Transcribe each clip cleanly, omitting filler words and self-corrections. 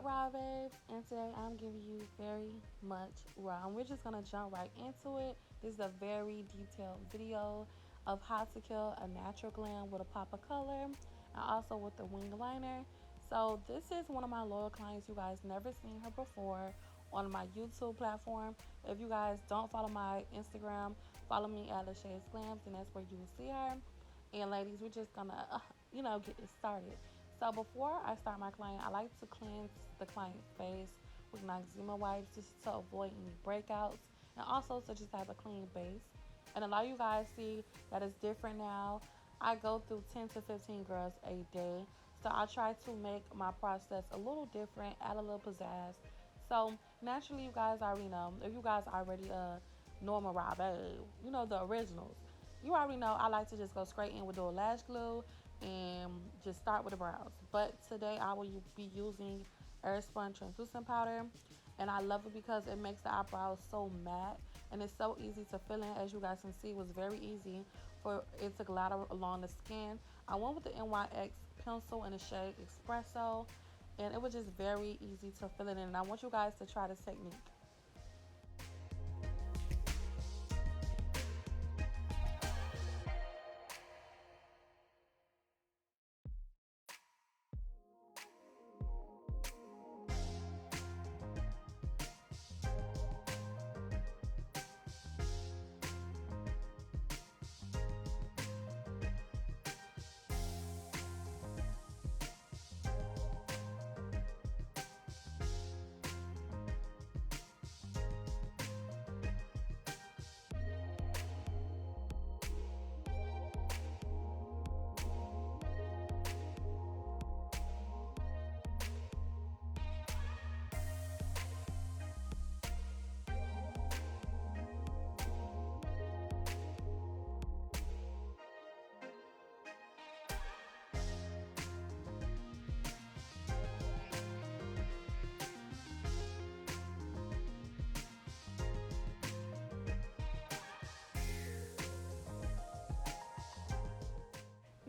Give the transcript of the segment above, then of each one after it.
up, Raw Babes? And today I'm giving you very much raw. And we're just gonna jump right into it. This is a very detailed video of how to kill a natural glam with a pop of color and also with the wing liner. So this is one of my loyal clients. You guys never seen her before on my YouTube platform. If you guys don't follow my Instagram, follow me at LashaysGlamz, and that's where you will see her. And ladies, we're just gonna, get this started. So before I start my client, I like to cleanse the client's face with Noxzema wipes just to avoid any breakouts and also to just have a clean base. And a lot of you guys see that it's different now. I go through 10 to 15 girls a day. So I try to make my process a little different, add a little pizzazz. So naturally, you guys already know. If you guys already normal raw babe, the originals. You already know I like to just go straight in with Dual Lash Glue and just start with the brows. But today I will be using Airspun Translucent Powder. And I love it because it makes the eyebrows so matte. And it's so easy to fill in. As you guys can see, it was very easy for it to glide along the skin. I went with the NYX pencil in the shade Espresso. And it was just very easy to fill it in. And I want you guys to try this technique.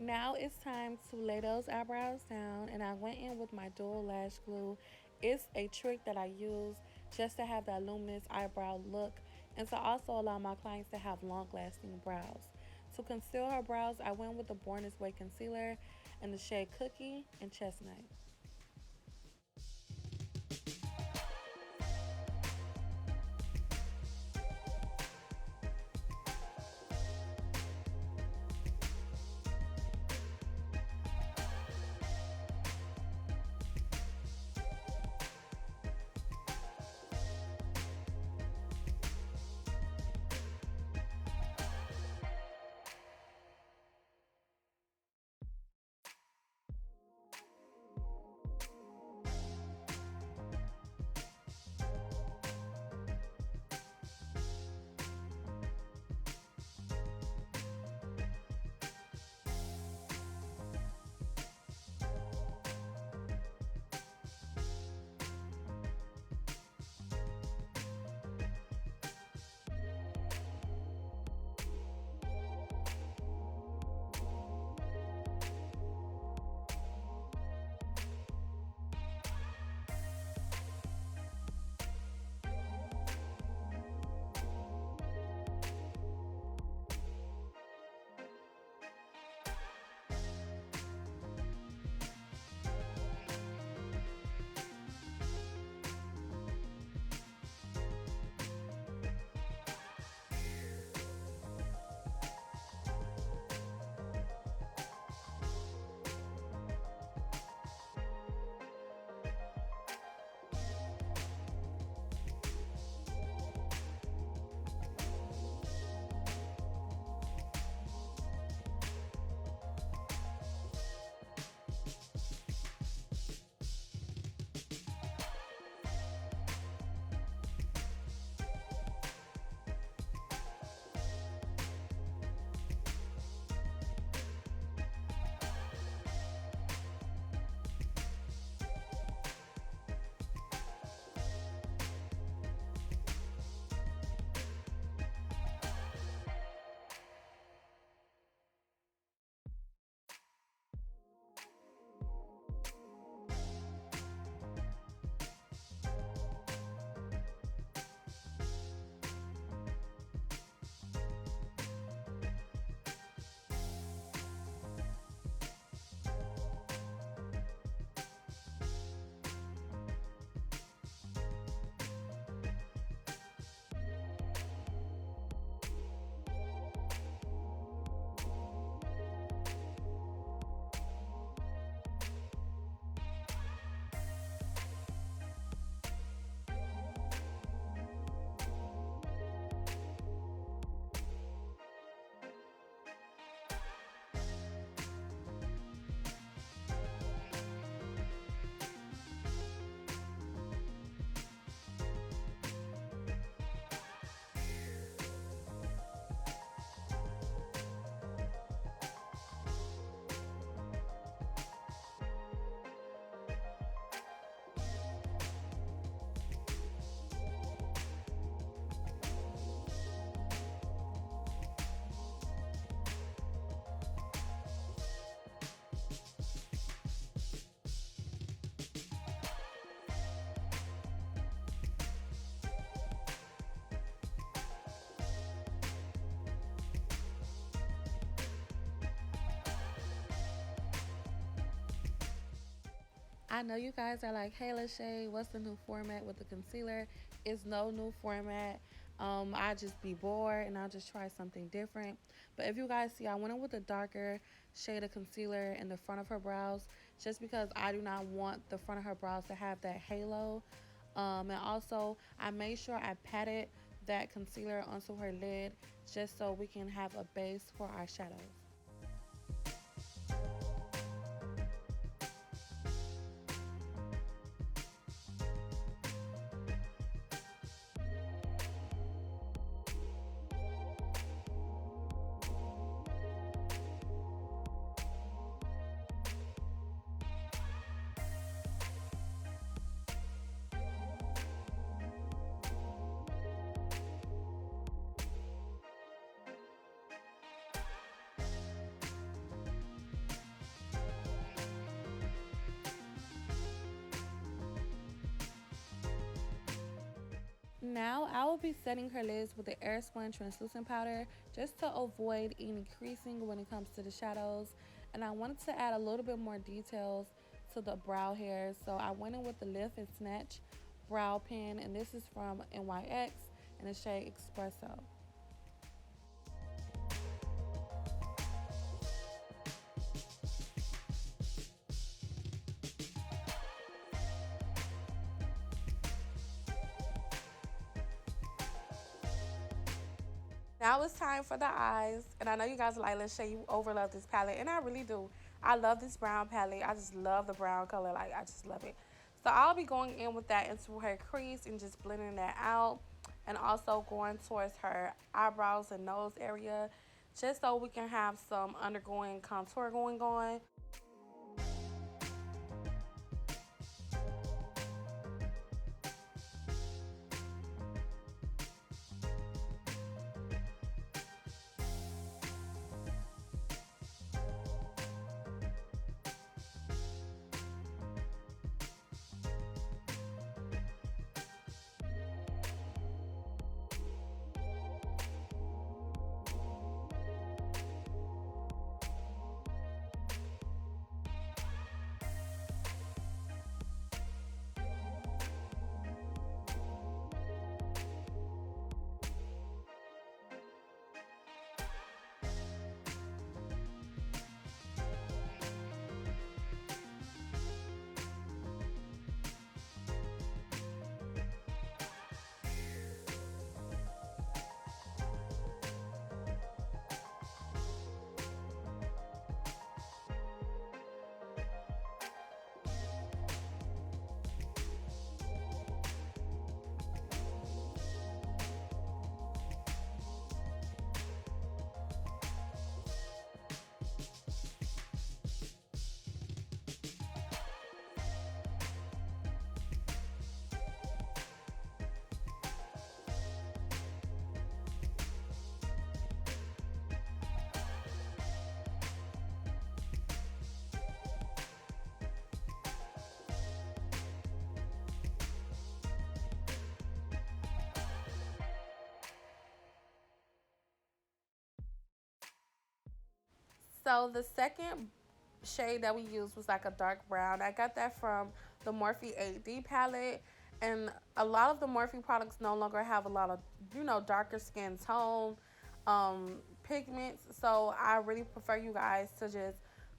Now it's time to lay those eyebrows down, and I went in with my Dual Lash Glue. It's a trick that I use just to have that luminous eyebrow look and to also allow my clients to have long lasting brows. To conceal her brows, I went with the Born This Way concealer in the shade Cookie and Chestnut. I know you guys are like, hey, Lashay, what's the new format with the concealer? It's no new format. I just be bored and I'll just try something different. But if you guys see, I went in with a darker shade of concealer in the front of her brows just because I do not want the front of her brows to have that halo. And also, I made sure I patted that concealer onto her lid just so we can have a base for our shadows. Now I will be setting her lids with the Air Sponge translucent powder just to avoid any creasing when it comes to the shadows. And I wanted to add a little bit more details to the brow hairs, so I went in with the Lift and Snatch brow pen, and this is from NYX in the shade Espresso. Now it's time for the eyes. And I know you guys are like, let's show you overlove this palette. And I really do. I love this brown palette. I just love the brown color. Like, I just love it. So I'll be going in with that into her crease and just blending that out. And also going towards her eyebrows and nose area. Just so we can have some undergoing contour going on. So the second shade that we used was like a dark brown. I got that from the Morphe 8D palette. And a lot of the Morphe products no longer have a lot of, darker skin tone pigments. So I really prefer you guys to just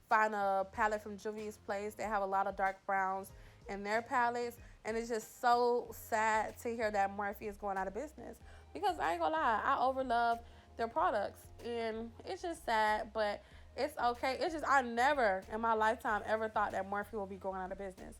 find a palette from Juvia's Place. They have a lot of dark browns in their palettes. And it's just so sad to hear that Morphe is going out of business. Because I ain't gonna lie, I overlove their products. And it's just sad, but it's okay. It's just I never in my lifetime ever thought that Morphe will be going out of business.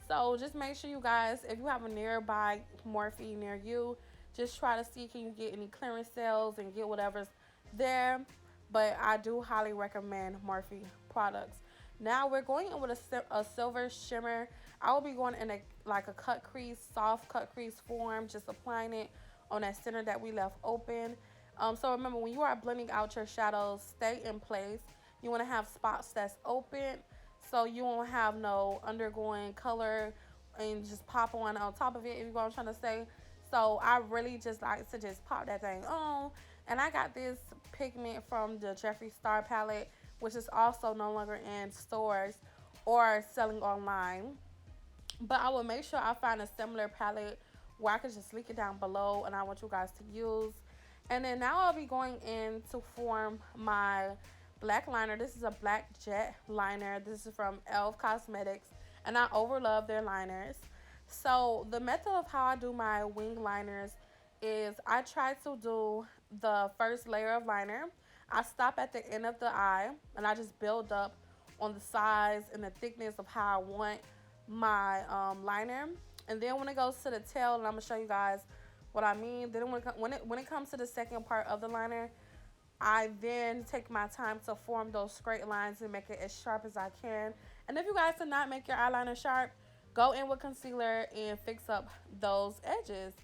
So just make sure you guys, if you have a nearby Morphe near you, just try to see can you get any clearance sales and get whatever's there. But I do highly recommend Morphe products. Now we're going in with a silver shimmer. I will be going in like a cut crease, soft cut crease form, just applying it on that center that we left open. So remember, when you are blending out your shadows, stay in place. You want to have spots that's open so you won't have no undergoing color and just pop on top of it, if you know what I'm trying to say. So I really just like to just pop that thing on. And I got this pigment from the Jeffree Star palette, which is also no longer in stores or selling online. But I will make sure I find a similar palette where I can just link it down below and I want you guys to use. And then now I'll be going in to form my black liner. This is a black jet liner. This is from e.l.f. Cosmetics, and I overlove their liners. So the method of how I do my wing liners is I try to do the first layer of liner. I stop at the end of the eye and I just build up on the size and the thickness of how I want my liner. And then when it goes to the tail, and I'm gonna show you guys what I mean. Then when it comes to the second part of the liner, I then take my time to form those straight lines and make it as sharp as I can. And if you guys did not make your eyeliner sharp, go in with concealer and fix up those edges.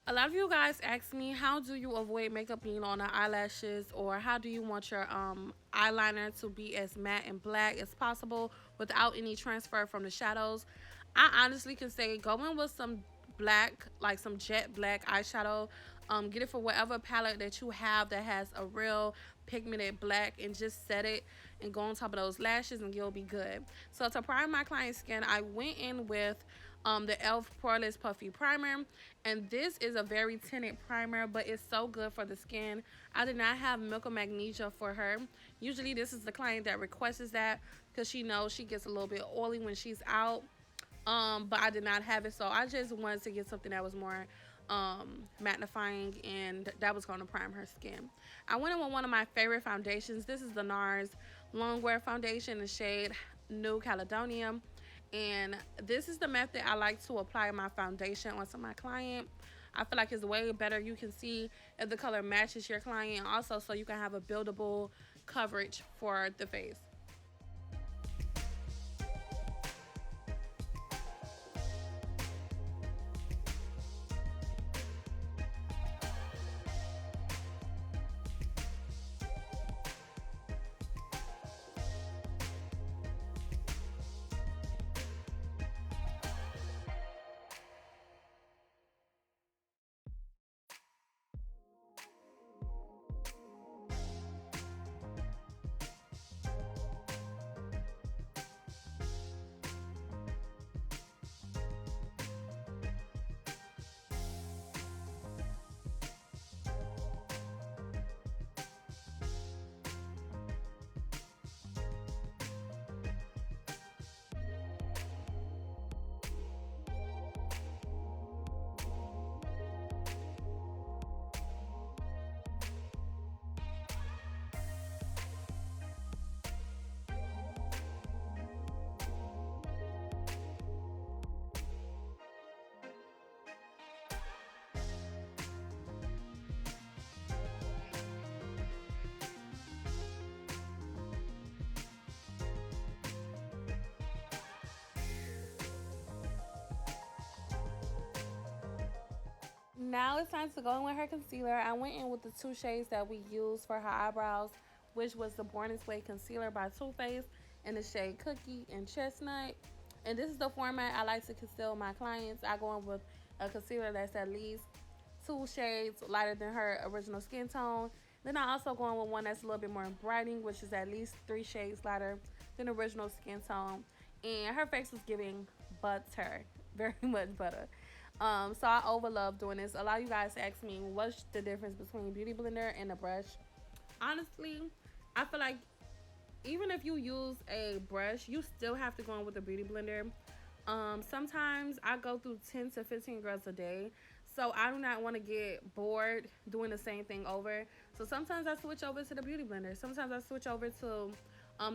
A lot of you guys ask me, how do you avoid makeup being on the eyelashes, or how do you want your eyeliner to be as matte and black as possible without any transfer from the shadows? I honestly can say go in with some black, like some jet black eyeshadow. Get it for whatever palette that you have that has a real pigmented black, and just set it and go on top of those lashes and you'll be good. So to prime my client's skin, I went in with the e.l.f. Poreless Puffy Primer, and this is a very tinted primer, but it's so good for the skin. I did not have Milk of Magnesia for her. Usually this is the client that requests that because she knows she gets a little bit oily when she's out, but I did not have it, so I just wanted to get something that was more magnifying and that was going to prime her skin. I went in with one of my favorite foundations. This is the NARS Longwear Foundation in the shade New Caledonia, and this is the method I like to apply my foundation onto my client. I feel like it's way better. You can see if the color matches your client, also so you can have a buildable coverage for the face. Now it's time to go in with her concealer. I went in with the two shades that we used for her eyebrows, which was the Born This Way Concealer by Too Faced in the shade Cookie and Chestnut. And this is the format I like to conceal my clients. I go in with a concealer that's at least 2 shades lighter than her original skin tone. Then I also go in with one that's a little bit more brightening, which is at least 3 shades lighter than the original skin tone. And her face was giving butter, very much butter. So I overlove doing this. A lot of you guys ask me what's the difference between Beauty Blender and a brush. Honestly, I feel like even if you use a brush, you still have to go in with a Beauty Blender. Sometimes I go through 10 to 15 girls a day, so I do not want to get bored doing the same thing over. So sometimes I switch over to the Beauty Blender. Sometimes I switch over to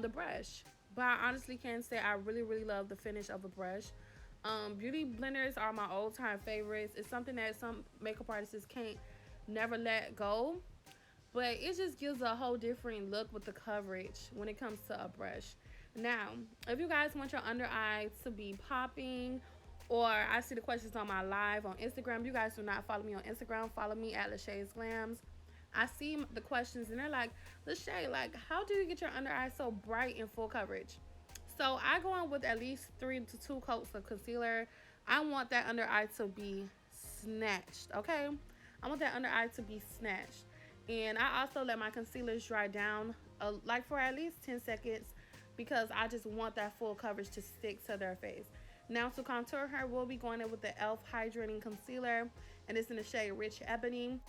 the brush. But I honestly can say I really, really love the finish of a brush. Beauty blenders are my old time favorites. It's something that some makeup artists can't never let go, but it just gives a whole different look with the coverage when it comes to a brush. Now, if you guys want your under eye to be popping, or I see the questions on my live on Instagram. You guys do not follow me on Instagram. Follow me at LashaysGlamz. I see the questions and they're like, Lashay, like, how do you get your under eye so bright and full coverage? So I go on with at least 3 to 2 coats of concealer. I want that under eye to be snatched, okay? I want that under eye to be snatched. And I also let my concealers dry down like for at least 10 seconds because I just want that full coverage to stick to their face. Now to contour her, we'll be going in with the e.l.f. Hydrating Concealer, and it's in the shade Rich Ebony.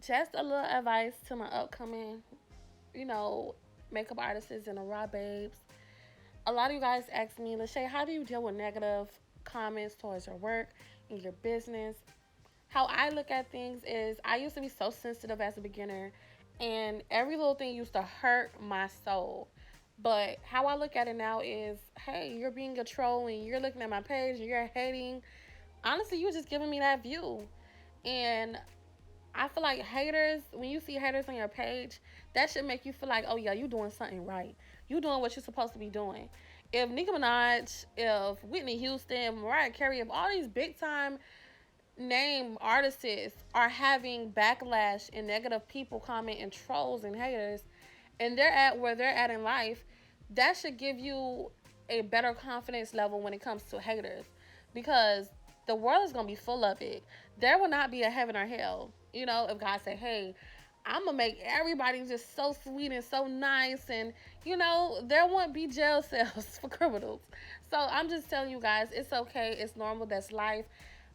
Just a little advice to my upcoming, you know, makeup artists and the raw babes. A lot of you guys ask me, Lashay, how do you deal with negative comments towards your work and your business? How I look at things is I used to be so sensitive as a beginner, and every little thing used to hurt my soul. But how I look at it now is, hey, you're being a troll and you're looking at my page and you're hating. Honestly, you're just giving me that view. And I feel like haters, when you see haters on your page, that should make you feel like, oh yeah, you doing something right. You doing what you're supposed to be doing. If Nicki Minaj, if Whitney Houston, Mariah Carey, if all these big time name artists are having backlash and negative people comment and trolls and haters, and they're at where they're at in life, that should give you a better confidence level when it comes to haters. Because the world is gonna be full of it. There will not be a heaven or hell. You know, if God said, "Hey, I'm gonna make everybody just so sweet and so nice," and there won't be jail cells for criminals. So I'm just telling you guys, it's okay. It's normal. That's life.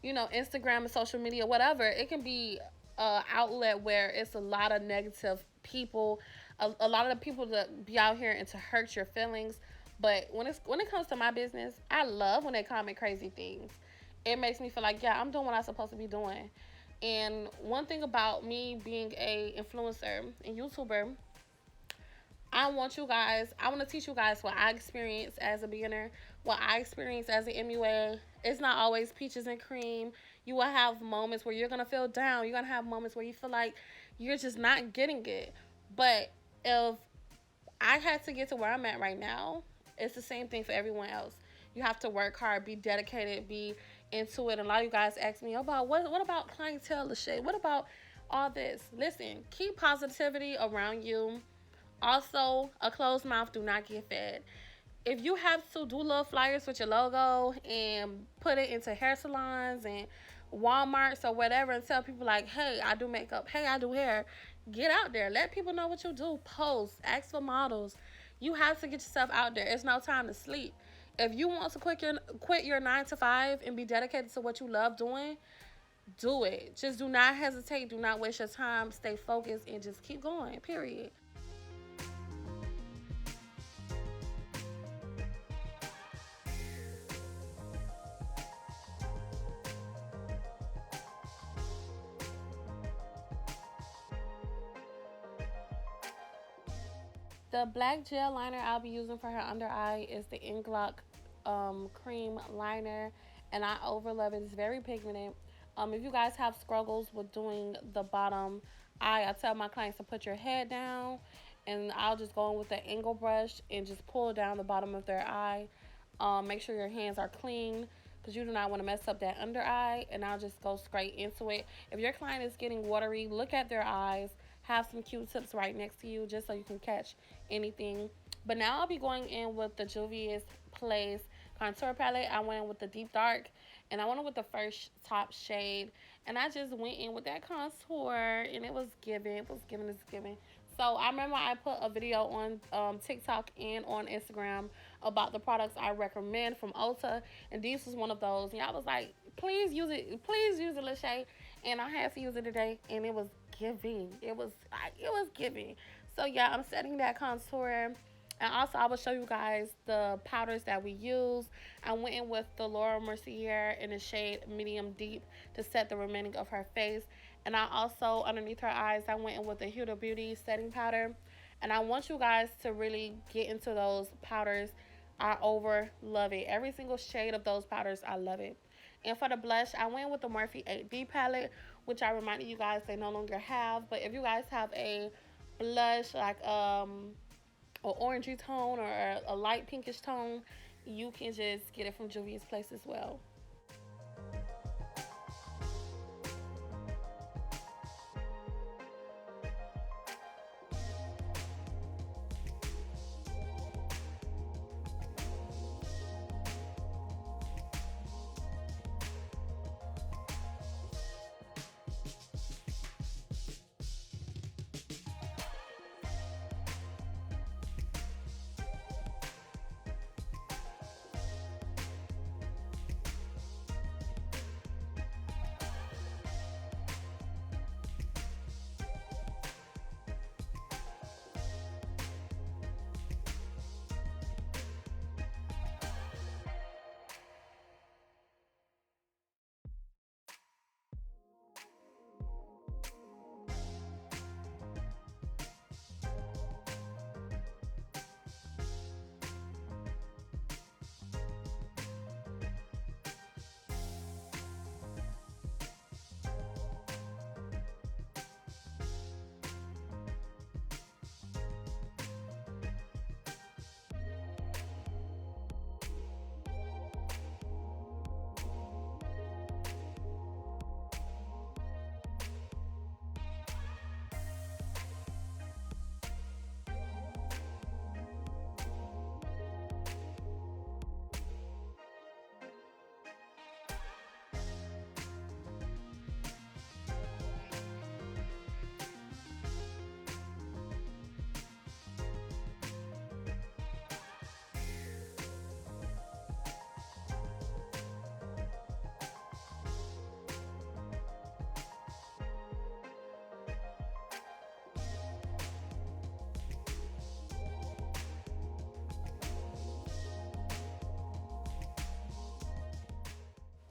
Instagram and social media, whatever. It can be a outlet where it's a lot of negative people, a lot of the people that be out here and to hurt your feelings. But when it comes to my business, I love when they comment crazy things. It makes me feel like, yeah, I'm doing what I'm supposed to be doing. And one thing about me being a influencer and YouTuber, I want to teach you guys what I experienced as a beginner, what I experienced as an MUA. It's not always peaches and cream. You will have moments where you're going to feel down. You're going to have moments where you feel like you're just not getting it. But if I had to get to where I'm at right now, it's the same thing for everyone else. You have to work hard, be dedicated, be into it. And a lot of you guys ask me about what about clientele, Lashay? What about all this? Listen, keep positivity around you. Also, a closed mouth do not get fed. If you have to do little flyers with your logo and put it into hair salons and Walmarts or whatever and tell people like, hey, I do makeup, hey, I do hair, get out there. Let people know what you do. Post, ask for models. You have to get yourself out there. It's no time to sleep. If you want to quit your 9 to 5 and be dedicated to what you love doing, do it. Just do not hesitate. Do not waste your time. Stay focused and just keep going. Period. The black gel liner I'll be using for her under eye is the Inglock cream liner, and I overlove it. It's very pigmented. If you guys have struggles with doing the bottom eye, I tell my clients to put your head down, and I'll just go in with the angle brush and just pull down the bottom of their eye. Make sure your hands are clean because you do not want to mess up that under eye, and I'll just go straight into it. If your client is getting watery, look at their eyes. Have some Q-tips right next to you just so you can catch anything. But now I'll be going in with the Juvia's Place contour palette. I went in with the deep dark, and I went in with the first top shade, and I just went in with that contour, and it was giving. It's giving. So I remember I put a video on TikTok and on Instagram about the products I recommend from Ulta, and this was one of those. And I was like, please use it, Lashay. And I had to use it today, and it was giving. It was giving. So yeah, I'm setting that contour. And also, I will show you guys the powders that we use. I went in with the Laura Mercier in the shade Medium Deep to set the remaining of her face. And I also, underneath her eyes, I went in with the Huda Beauty setting powder. And I want you guys to really get into those powders. I over love it. Every single shade of those powders, I love it. And for the blush, I went with the Morphe 8D palette, which I reminded you guys they no longer have. But if you guys have a blush like an orangey tone or a light pinkish tone, you can just get it from Juvia's Place as well.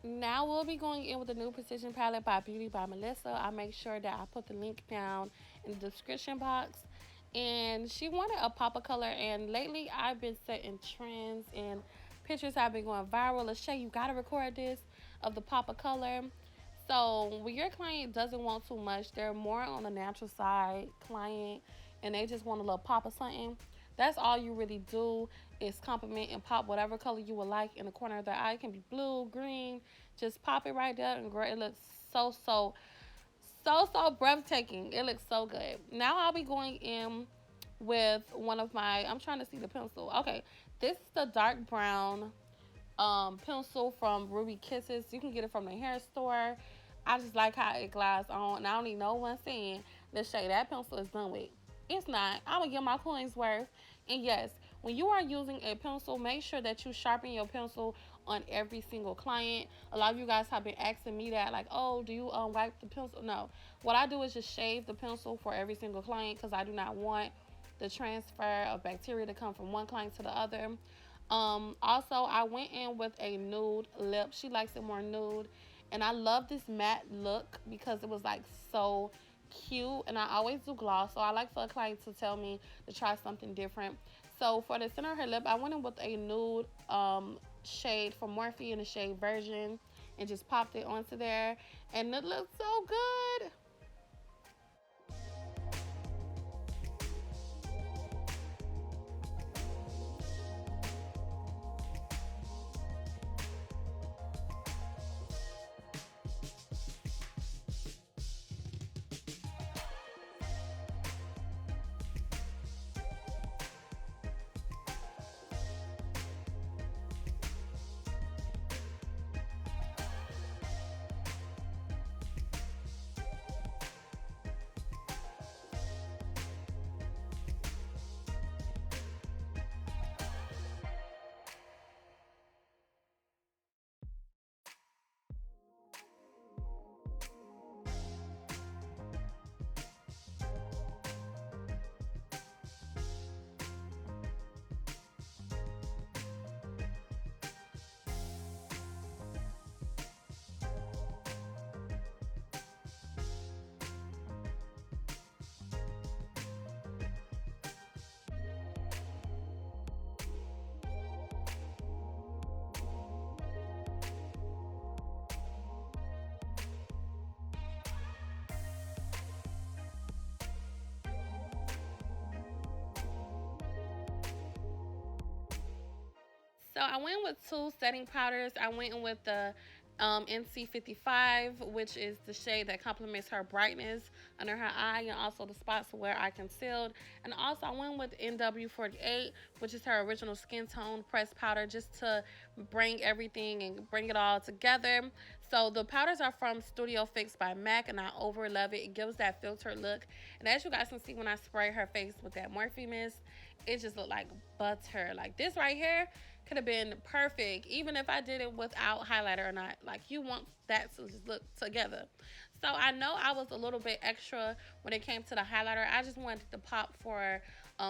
Now we'll be going in with the new Precision Palette by Beauty by Melissa. I make sure that I put the link down in the description box. And she wanted a pop of color, and lately I've been setting trends and pictures have been going viral. Lashay, you gotta record this of the pop of color. So when your client doesn't want too much, they're more on the natural side client, and they just want a little pop of something. That's all you really do is compliment and pop whatever color you would like in the corner of their eye. It can be blue, green. Just pop it right there and great. It looks so breathtaking. It looks so good. Now I'll be going in with one of my. I'm trying to see the pencil. Okay, this is the dark brown pencil from Ruby Kisses. You can get it from the hair store. I just like how it glides on, and I don't need no one saying the shade that pencil is done with. It's not. I'm gonna get my coins worth. And yes, when you are using a pencil, make sure that you sharpen your pencil on every single client. A lot of you guys have been asking me that, like, oh, do you wipe the pencil? No. What I do is just shave the pencil for every single client because I do not want the transfer of bacteria to come from one client to the other. Also, I went in with a nude lip. She likes it more nude. And I love this matte look because it was like so cute. And I always do gloss. So I like for a client to tell me to try something different. So for the center of her lip, I went in with a nude shade from Morphe in the shade Version and just popped it onto there. And it looks so good. So I went with two setting powders. I went in with the NC55, which is the shade that complements her brightness under her eye and also the spots where I concealed. And also I went with NW48, which is her original skin tone pressed powder, just to bring everything and bring it all together. So the powders are from Studio Fix by MAC, and I over love it. It gives that filtered look. And as you guys can see when I spray her face with that Morphe mist, it just looked like butter. Like this right here could have been perfect, even if I did it without highlighter or not. Like you want that to just look together. So I know I was a little bit extra when it came to the highlighter. I just wanted to pop for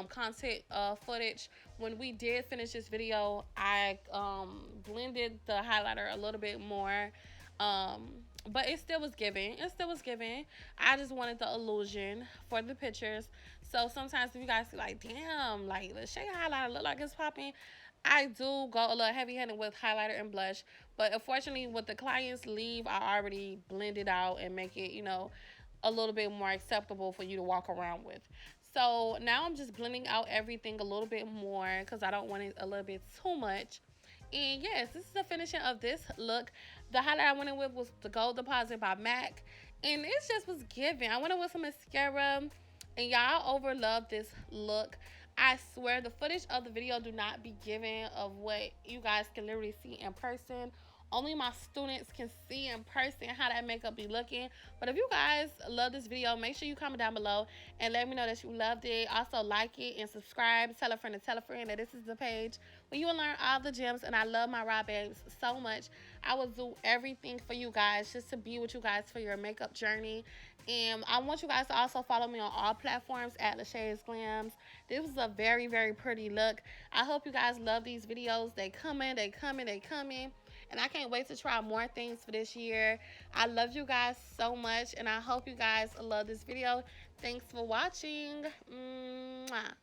content footage. When we did finish this video, I blended the highlighter a little bit more. Um, but it still was giving. It still was giving. I just wanted the illusion for the pictures. So sometimes if you guys see like, damn, like the shade highlighter look like it's popping, I do go a little heavy handed with highlighter and blush. But unfortunately, with the clients leave, I already blend it out and make it, a little bit more acceptable for you to walk around with. So now I'm just blending out everything a little bit more because I don't want it a little bit too much. And yes, this is the finishing of this look. The highlight I went in with was the Gold Deposit by MAC. And it just was giving. I went in with some mascara. And y'all over love this look. I swear the footage of the video do not be given of what you guys can literally see in person. Only my students can see in person how that makeup be looking. But if you guys love this video, make sure you comment down below and let me know that you loved it. Also like it and subscribe. Tell a friend to tell a friend that this is the page where you will learn all the gems. And I love my raw babes so much. I will do everything for you guys just to be with you guys for your makeup journey. And I want you guys to also follow me on all platforms at LashaysGlamz. This was a very, very pretty look. I hope you guys love these videos. They coming. and I can't wait to try more things for this year. I love you guys so much, and I hope you guys love this video. Thanks for watching. Mwah.